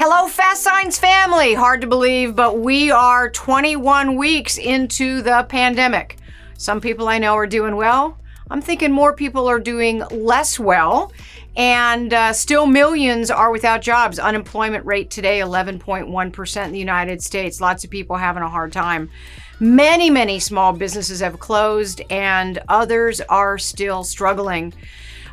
Hello, Fast Signs family. Hard to believe, but we are 21 weeks into the pandemic. Some people I know are doing well. I'm thinking more people are doing less well. And still millions are without jobs. Unemployment rate today, 11.1% in the United States. Lots of people having a hard time. Many small businesses have closed and others are still struggling.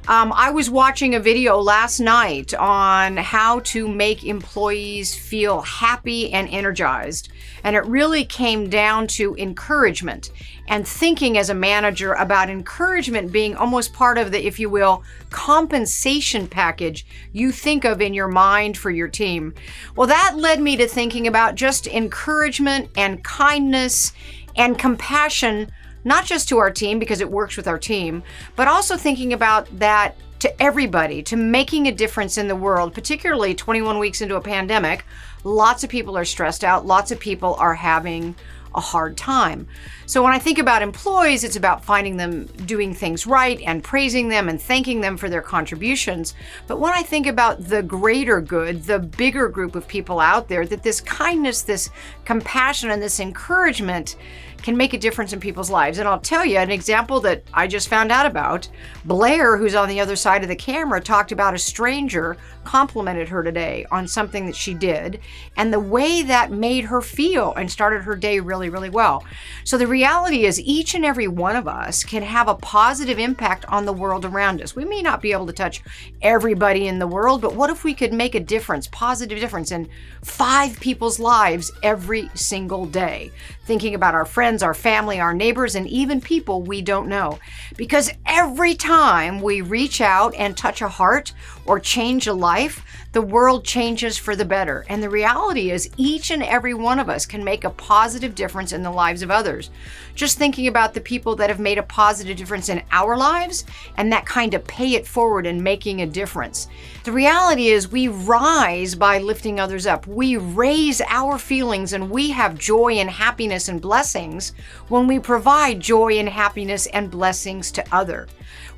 I was watching a video last night on how to make employees feel happy and energized. And it really came down to encouragement and thinking as a manager about encouragement being almost part of the, if you will, compensation package you think of in your mind for your team. Well, that led me to thinking about just encouragement and kindness and compassion, not just to our team because it works with our team, but also thinking about that to everybody, to making a difference in the world, particularly 21 weeks into a pandemic. Lots of people are stressed out. Lots of people are having a hard time. So when I think about employees, it's about finding them doing things right and praising them and thanking them for their contributions. But when I think about the greater good, the bigger group of people out there, that this kindness, this compassion, and this encouragement can make a difference in people's lives. And I'll tell you an example that I just found out about. Blair, who's on the other side of the camera, talked about a stranger complimented her today on something that she did and the way that made her feel and started her day really well. So the reality is each and every one of us can have a positive impact on the world around us. We may not be able to touch everybody in the world, but what if we could make a difference, positive difference in 5 people's lives every single day? Thinking about our friends, our family, our neighbors, and even people we don't know. Because every time we reach out and touch a heart or change a life, the world changes for the better. And the reality is each and every one of us can make a positive difference in the lives of others. Just thinking about the people that have made a positive difference in our lives and that kind of pay it forward and making a difference. The reality is we rise by lifting others up. We raise our feelings and we have joy and happiness and blessings when we provide joy and happiness and blessings to others.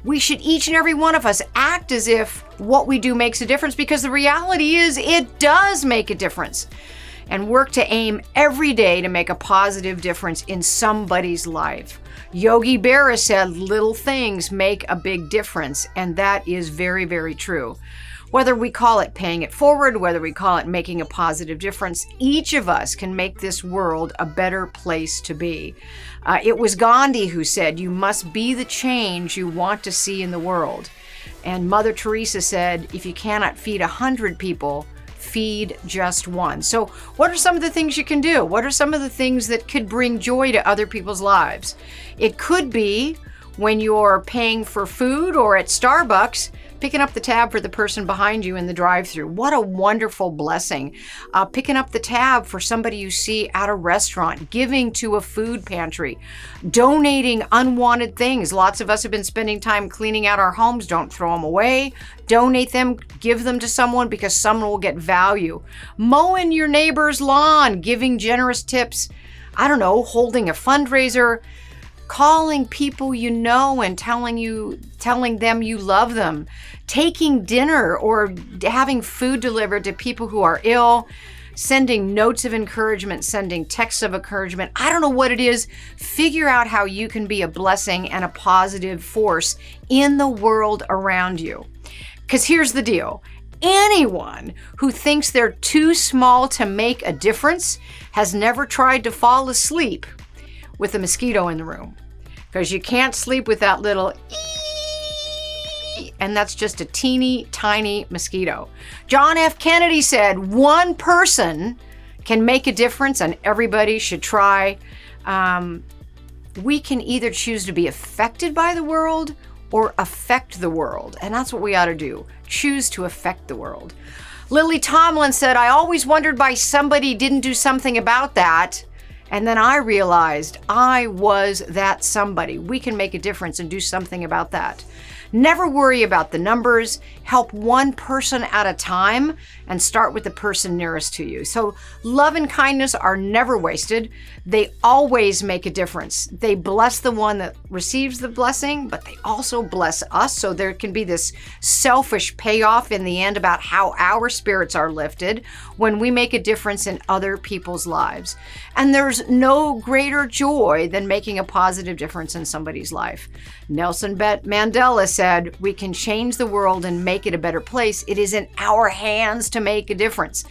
We should each and every one of us act as if what we do makes a difference, because the reality is it does make a difference, and work to aim every day to make a positive difference in somebody's life. Yogi Berra said little things make a big difference, and that is very true. Whether we call it paying it forward, whether we call it making a positive difference, each of us can make this world a better place to be. It was Gandhi who said, "You must be the change you want to see in the world." And Mother Teresa said, "If you cannot feed 100 people, feed just one." So what are some of the things you can do? What are some of the things that could bring joy to other people's lives? It could be when you're paying for food or at Starbucks, picking up the tab for the person behind you in the drive-thru. What a wonderful blessing. Picking up the tab for somebody you see at a restaurant, giving to a food pantry, donating unwanted things. Lots of us have been spending time cleaning out our homes. Don't throw them away. Donate them, give them to someone because someone will get value. Mowing your neighbor's lawn, giving generous tips. I don't know, holding a fundraiser, calling people you know and telling them you love them, taking dinner or having food delivered to people who are ill, sending notes of encouragement, sending texts of encouragement. I don't know what it is. Figure out how you can be a blessing and a positive force in the world around you. Because here's the deal. Anyone who thinks they're too small to make a difference has never tried to fall asleep with a mosquito in the room, because you can't sleep with that little ee, and that's just a teeny tiny mosquito. John F. Kennedy said, "One person can make a difference and everybody should try." We can either choose to be affected by the world or affect the world, and that's what we ought to do. Choose to affect the world. Lily Tomlin said, "I always wondered why somebody didn't do something about that. And then I realized I was that somebody." We can make a difference and do something about that. Never worry about the numbers. Help one person at a time and start with the person nearest to you. So love and kindness are never wasted. They always make a difference. They bless the one that receives the blessing, but they also bless us. So there can be this selfish payoff in the end about how our spirits are lifted when we make a difference in other people's lives. And there's no greater joy than making a positive difference in somebody's life. Nelson Mandela said, "We can change the world and make it a better place. It is in our hands to make a difference."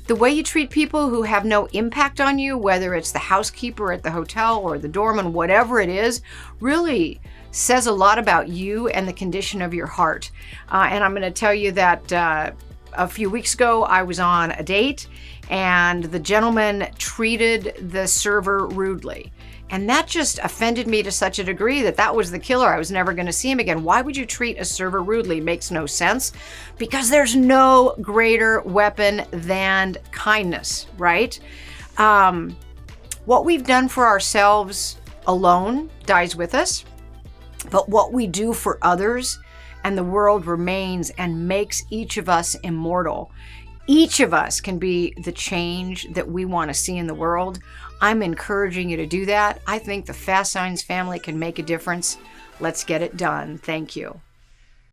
The way you treat people who have no impact on you, whether it's the housekeeper at the hotel or the doorman, whatever it is, really says a lot about you and the condition of your heart. And I'm going to tell you that a few weeks ago, I was on a date and the gentleman treated the server rudely. And that just offended me to such a degree that was the killer. I was never going to see him again. Why would you treat a server rudely? Makes no sense, because there's no greater weapon than kindness, right? What we've done for ourselves alone dies with us, but what we do for others and the world remains and makes each of us immortal. Each of us can be the change that we want to see in the world. I'm encouraging you to do that. I think the Fast Signs family can make a difference. Let's get it done. Thank you.